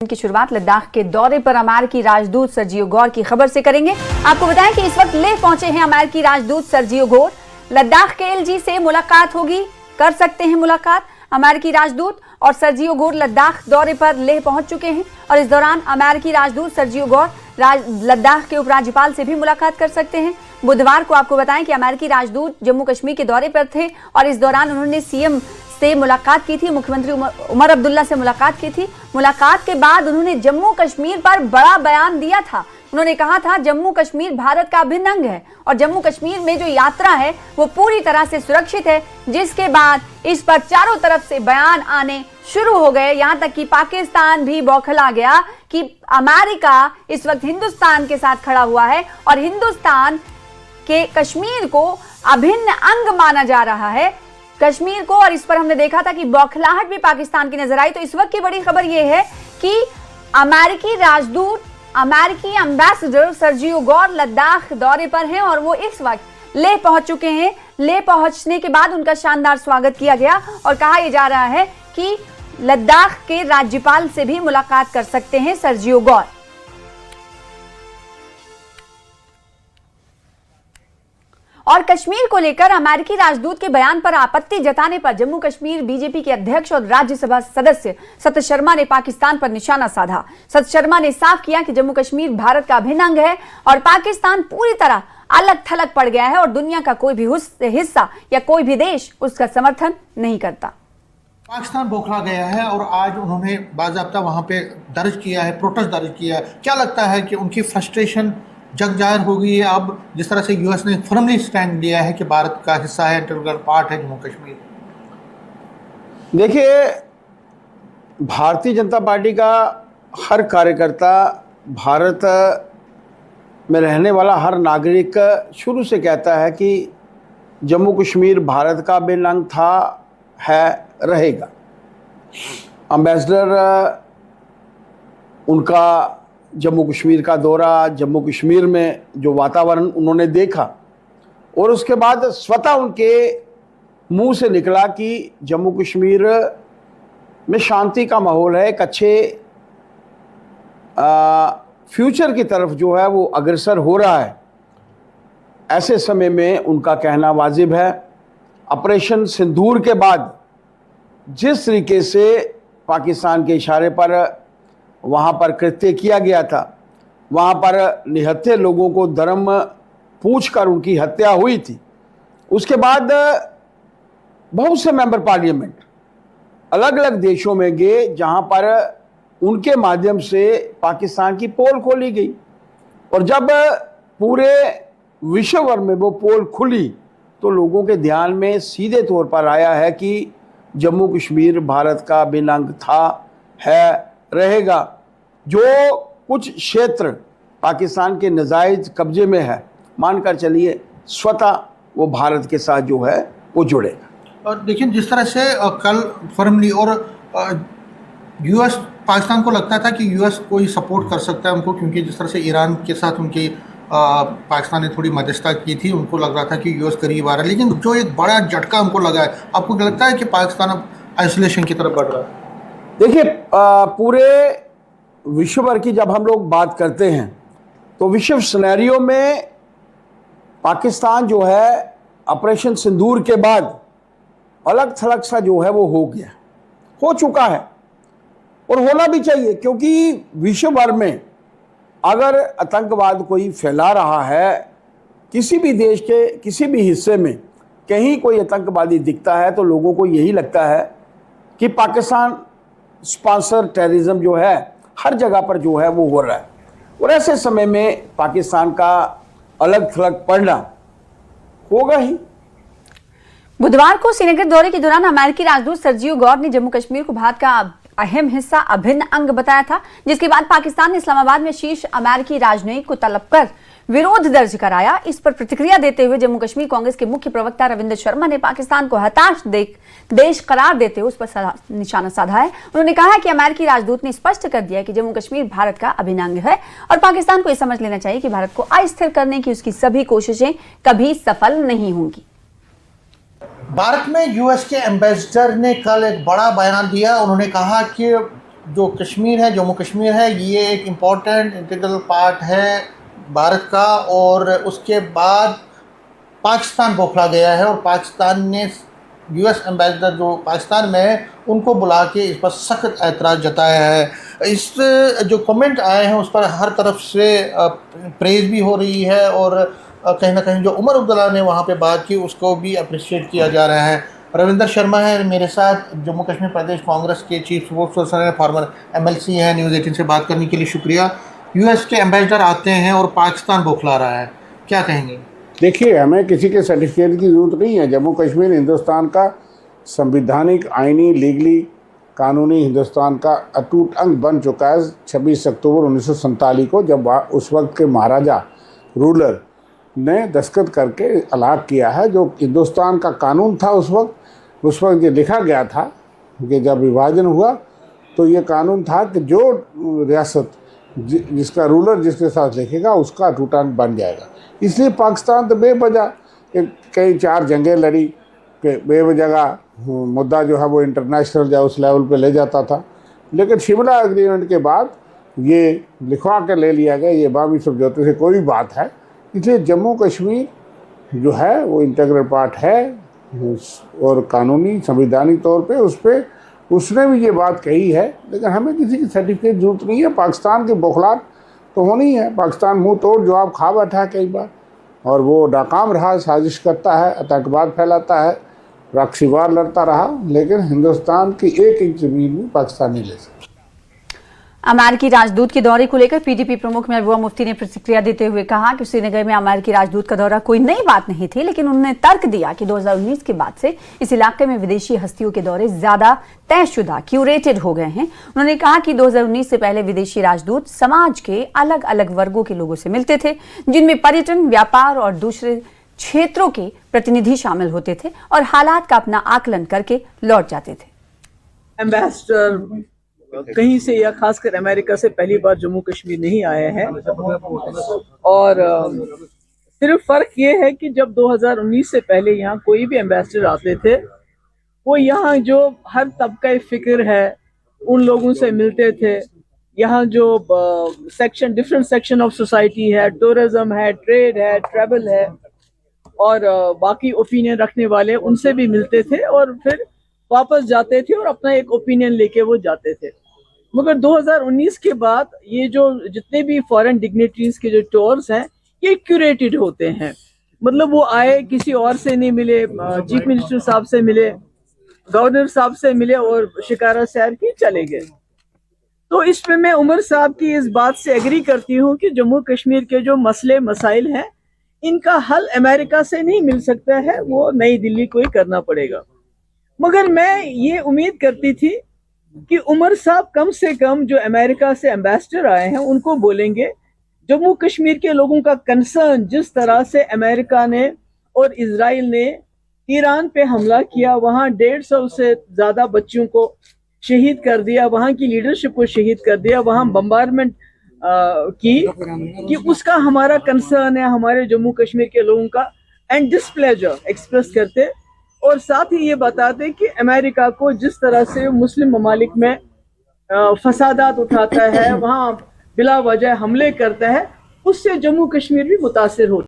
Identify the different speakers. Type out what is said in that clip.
Speaker 1: की शुरुआत लद्दाख के दौरे पर अमेरिकी राजदूत सर्जियो गौर की खबर से करेंगे। आपको बताएं कि इस वक्त लेह पहुंचे हैं अमेरिकी राजदूत सर्जियो गौर। लद्दाख के एलजी से मुलाकात होगी, कर सकते हैं मुलाकात। अमेरिकी राजदूत और सर्जियो गौर लद्दाख दौरे पर लेह पहुंच चुके हैं और इस दौरान अमेरिकी राजदूत सर्जियो गौर लद्दाख के उपराज्यपाल से भी मुलाकात कर सकते हैं। बुधवार को आपको बताएं कि अमेरिकी राजदूत जम्मू कश्मीर के दौरे पर थे और इस दौरान उन्होंने सीएम से मुलाकात की थी, मुख्यमंत्री उमर अब्दुल्ला से मुलाकात की थी। मुलाकात के बाद उन्होंने जम्मू कश्मीर पर बड़ा बयान दिया था। उन्होंने कहा था जम्मू कश्मीर भारत का अभिन्न अंग है और जम्मू कश्मीर में जो यात्रा है वो पूरी तरह से सुरक्षित है, जिसके बाद इस पर चारों तरफ से बयान आने शुरू हो गए। यहां तक कि पाकिस्तान भी बौखला गया कि अमेरिका इस वक्त हिंदुस्तान के साथ खड़ा हुआ है और हिंदुस्तान के कश्मीर को अभिन्न अंग माना जा रहा है कश्मीर को। और इस पर हमने देखा था कि बौखलाहट भी पाकिस्तान की नजर आई। तो इस वक्त की बड़ी खबर यह है कि अमेरिकी राजदूत, अमेरिकी एम्बेसडर सर्जियो गौर लद्दाख दौरे पर हैं और वो इस वक्त लेह पहुंच चुके हैं। लेह पहुंचने के बाद उनका शानदार स्वागत किया गया और कहा यह जा रहा है कि लद्दाख के राज्यपाल से भी मुलाकात कर सकते हैं सर्जियो गौर। और कश्मीर को लेकर अमेरिकी राजदूत के बयान पर आपत्ति जताने पर जम्मू कश्मीर बीजेपी के अध्यक्ष और राज्यसभा सदस्य सतीश शर्मा ने पाकिस्तान पर निशाना साधा। सतीश शर्मा ने साफ किया कि जम्मू कश्मीर भारत का अभिन्न अंग है और पाकिस्तान पूरी तरह अलग थलग पड़ गया है और दुनिया का कोई भी हिस्सा या कोई भी देश उसका समर्थन नहीं करता।
Speaker 2: पाकिस्तान बौखला गया है और आज उन्होंने बाज़ाब्ता वहां पे दर्ज किया है, प्रोटेस्ट दर्ज किया है। क्या लगता है कि उनकी फ्रस्ट्रेशन जग जाहिर हो गई है अब, जिस तरह से यूएस ने फर्मली स्टैंड लिया है कि भारत का हिस्सा है, इंटीग्रल पार्ट है जम्मू कश्मीर?
Speaker 3: देखिए, भारतीय जनता पार्टी का हर कार्यकर्ता, भारत में रहने वाला हर नागरिक शुरू से कहता है कि जम्मू कश्मीर भारत का अभिन्न अंग था, है, रहेगा। एम्बेसडर उनका जम्मू कश्मीर का दौरा, जम्मू कश्मीर में जो वातावरण उन्होंने देखा और उसके बाद स्वतः उनके मुंह से निकला कि जम्मू कश्मीर में शांति का माहौल है, एक अच्छे फ्यूचर की तरफ जो है वो अग्रसर हो रहा है। ऐसे समय में उनका कहना वाजिब है। ऑपरेशन सिंदूर के बाद जिस तरीके से पाकिस्तान के इशारे पर वहाँ पर कृत्य किया गया था, वहाँ पर निहत्थे लोगों को धर्म पूछकर उनकी हत्या हुई थी। उसके बाद बहुत से मेंबर पार्लियामेंट अलग अलग देशों में गए जहाँ पर उनके माध्यम से पाकिस्तान की पोल खोली गई और जब पूरे विश्व भर में वो पोल खुली तो लोगों के ध्यान में सीधे तौर पर आया है कि जम्मू कश्मीर भारत का अभिन्न अंग था, है, रहेगा। जो कुछ क्षेत्र पाकिस्तान के नाजायज कब्जे में है, मानकर चलिए स्वतः वो भारत के साथ जो है वो जुड़ेगा।
Speaker 2: और देखिए, जिस तरह से कल फर्मली और यूएस, पाकिस्तान को लगता था कि यूएस को ही सपोर्ट कर सकता है उनको, क्योंकि जिस तरह से ईरान के साथ उनकी पाकिस्तान ने थोड़ी मध्यस्थता की थी, उनको लग रहा था कि यूएस करीब आ रहा है। लेकिन जो एक बड़ा झटका हमको लगा है, आपको लगता है कि पाकिस्तान अब आइसोलेशन की तरफ बढ़ रहा है?
Speaker 3: देखिए, पूरे विश्व भर की जब हम लोग बात करते हैं तो विश्व सिनेरियो में पाकिस्तान जो है ऑपरेशन सिंदूर के बाद अलग थलग सा जो है वो हो चुका है और होना भी चाहिए, क्योंकि विश्व भर में अगर आतंकवाद कोई फैला रहा है, किसी भी देश के किसी भी हिस्से में कहीं कोई आतंकवादी दिखता है तो लोगों को यही लगता है कि पाकिस्तान स्पॉन्सर टेररिज्म जो है हर जगह पर जो है वो हो रहा है और ऐसे समय में पाकिस्तान का अलग थलग पड़ना होगा ही।
Speaker 1: बुधवार को श्रीनगर दौरे के दौरान अमेरिकी राजदूत सर्जियो गौर ने जम्मू कश्मीर को भारत का अहम हिस्सा, अभिन्न अंग बताया था, जिसके बाद पाकिस्तान ने इस्लामाबाद में शीर्ष अमेरिकी राजनयिक को तलब कर विरोध दर्ज कराया। इस पर प्रतिक्रिया देते हुए जम्मू कश्मीर कांग्रेस के मुख्य प्रवक्ता रविंद्र शर्मा ने पाकिस्तान को हताश देश करार देते हुए उस पर निशाना साधा है। उन्होंने कहा कि अमेरिकी राजदूत ने स्पष्ट कर दिया कि जम्मू कश्मीर भारत का अभिन्न अंग है और पाकिस्तान को यह समझ लेना चाहिए कि भारत को अस्थिर करने की उसकी सभी कोशिशें कभी सफल नहीं होंगी।
Speaker 2: भारत में यूएस के एम्बेसडर ने कल एक बड़ा बयान दिया। उन्होंने कहा कि जो कश्मीर है, जम्मू कश्मीर है, ये एक इम्पॉर्टेंट इंटीग्रल पार्ट है भारत का। और उसके बाद पाकिस्तान बौखला गया है और पाकिस्तान ने यूएस एम्बेसडर जो पाकिस्तान में है उनको बुला के इस पर सख्त एतराज़ जताया है। इस जो कमेंट आए हैं उस पर हर तरफ से प्रेज़ भी हो रही है और कहीं ना कहीं जो उमर अब्दुल्ला ने वहाँ पे बात की उसको भी अप्रिशिएट किया जा रहा है। रविंदर शर्मा है मेरे साथ, जम्मू कश्मीर प्रदेश कांग्रेस के चीफ स्पोक्स पर्सन है, फार्मर एमएलसी हैं। न्यूज़ 18 से बात करने के लिए शुक्रिया। यूएस के एम्बेसडर आते हैं और पाकिस्तान बौखला रहा है, क्या कहेंगे?
Speaker 4: देखिए, हमें किसी के सर्टिफिकेट की ज़रूरत नहीं है। जम्मू कश्मीर हिंदुस्तान का संविधानिक, आइनी, लीगली, कानूनी हिंदुस्तान का अटूट अंग बन चुका है 26 अक्टूबर 1947 को, जब उस वक्त के महाराजा रूलर ने दस्तखत करके अलाग किया है। जो हिंदुस्तान का कानून था उस वक्त ये लिखा गया था कि जब विभाजन हुआ तो ये कानून था कि जो रियासत जिसका रूलर जिसके साथ लिखेगा उसका अटूट अंग बन जाएगा। इसलिए पाकिस्तान तो बेवजह कई 4 जंगें लड़ी कि बेवजह मुद्दा जो है वो इंटरनेशनल या उस लेवल पे ले जाता था, लेकिन शिमला एग्रीमेंट के बाद ये लिखवा के ले लिया गया, ये बावी समझौते से कोई बात है। इसलिए जम्मू कश्मीर जो है वो इंटीग्रल पार्ट है और कानूनी संवैधानिक तौर पे उस पर उसने भी ये बात कही है, लेकिन हमें किसी की सर्टिफिकेट जरूरत नहीं है। पाकिस्तान के बौखलाहट तो होनी है। पाकिस्तान मुंह तोड़ जवाब खा बैठा है कई बार और वो नाकाम रहा, साजिश करता है, आतंकवाद फैलाता है, प्रॉक्सी वार लड़ता रहा, लेकिन हिंदुस्तान की 1 इंच ज़मीन भी पाकिस्तान नहीं ले सकता।
Speaker 1: अमेरिकी राजदूत के दौरे को लेकर पीडीपी प्रमुख महबूबा मुफ्ती ने प्रतिक्रिया देते हुए कहा कि श्रीनगर में अमेरिकी राजदूत का दौरा कोई नई बात नहीं थी, लेकिन उन्होंने तर्क दिया कि 2019 के बाद से इस इलाके में विदेशी हस्तियों के दौरे ज्यादा तयशुदा, क्यूरेटेड हो गए हैं। उन्होंने कहा कि 2019 से पहले विदेशी राजदूत समाज के अलग अलग वर्गों के लोगों से मिलते थे, जिनमें पर्यटन, व्यापार और दूसरे क्षेत्रों के प्रतिनिधि शामिल होते थे और हालात का अपना आकलन करके लौट जाते थे।
Speaker 5: एम्बेसडर कहीं से या खासकर अमेरिका से पहली बार जम्मू कश्मीर नहीं आए हैं और सिर्फ फर्क ये है कि जब 2019 से पहले यहाँ कोई भी एम्बेसडर आते थे वो यहाँ जो हर तबका फिक्र है उन लोगों से मिलते थे। यहाँ जो डिफरेंट सेक्शन ऑफ सोसाइटी है, टूरिज्म है, ट्रेड है, ट्रैवल है और बाकी ओपिनियन रखने वाले उनसे भी मिलते थे और फिर वापस जाते थे और अपना एक ओपिनियन लेके वो जाते थे। मगर 2019 के बाद ये जो जितने भी फॉरेन डिग्निटरीज के जो टूर्स हैं ये क्यूरेटेड होते हैं। मतलब वो आए, किसी और से नहीं मिले, चीफ मिनिस्टर साहब से मिले, गवर्नर साहब से मिले और शिकारा सैर की चले गए। तो इसमें मैं उमर साहब की इस बात से एग्री करती हूँ कि जम्मू कश्मीर के जो मसले मसाइल हैं इनका हल अमेरिका से नहीं मिल सकता है, वो नई दिल्ली को ही करना पड़ेगा। मगर मैं ये उम्मीद करती थी कि उमर साहब कम से कम जो अमेरिका से एम्बेसडर आए हैं उनको बोलेंगे जम्मू कश्मीर के लोगों का कंसर्न, जिस तरह से अमेरिका ने और इजराइल ने ईरान पे हमला किया, वहाँ 150 से ज़्यादा बच्चों को शहीद कर दिया, वहाँ की लीडरशिप को शहीद कर दिया, वहाँ बम्बारमेंट कि उसका हमारा कंसर्न है, हमारे जम्मू कश्मीर के लोगों का एंड डिस्प्लेजर एक्सप्रेस करते और साथ ही ये बताते कि अमेरिका को जिस तरह से मुस्लिम ममालिक में फसादात उठाता है, वहाँ बिला वजह हमले करता है, उससे जम्मू कश्मीर भी मुतासिर होता है।